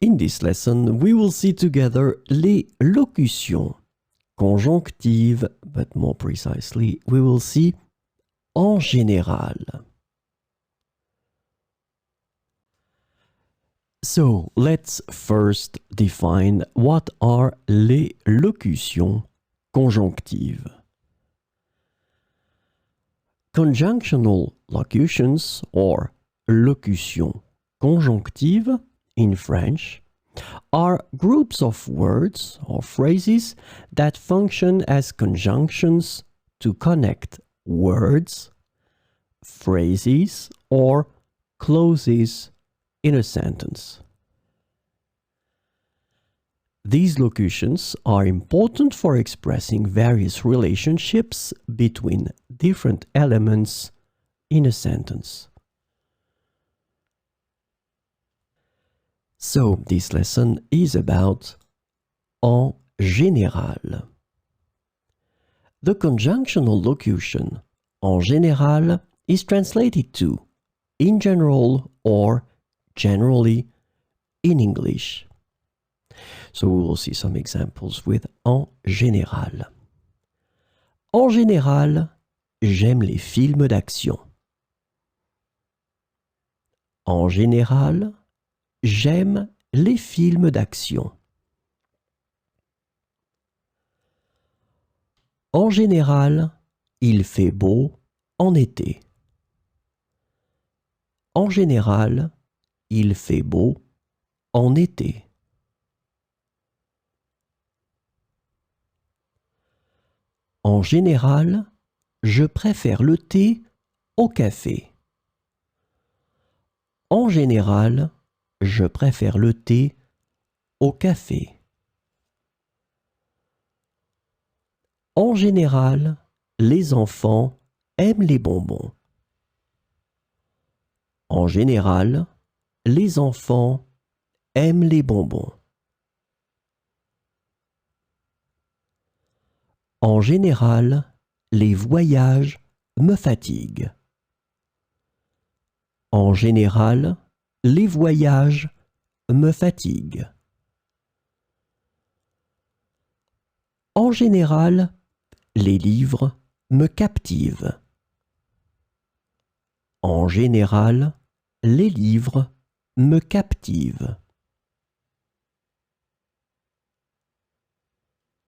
In this lesson, we will see together les locutions conjonctives, but more precisely, we will see en général. So, let's first define what are les locutions conjonctives. Conjunctional locutions, or locutions conjonctives in French, are groups of words or phrases that function as conjunctions to connect words, phrases, or clauses in a sentence. These locutions are important for expressing various relationships between different elements in a sentence. So, this lesson is about en général. The conjunctional locution en général is translated to in general or generally in English. So we will see some examples with en général. En général, j'aime les films d'action. En général, j'aime les films d'action. En général, il fait beau en été. En général, il fait beau en été. En général, je préfère le thé au café. En général, je préfère le thé au café. En général, les enfants aiment les bonbons. En général, les enfants aiment les bonbons. En général, les voyages me fatiguent. En général, les voyages me fatiguent. En général, les livres me captivent. En général, les livres me captivent.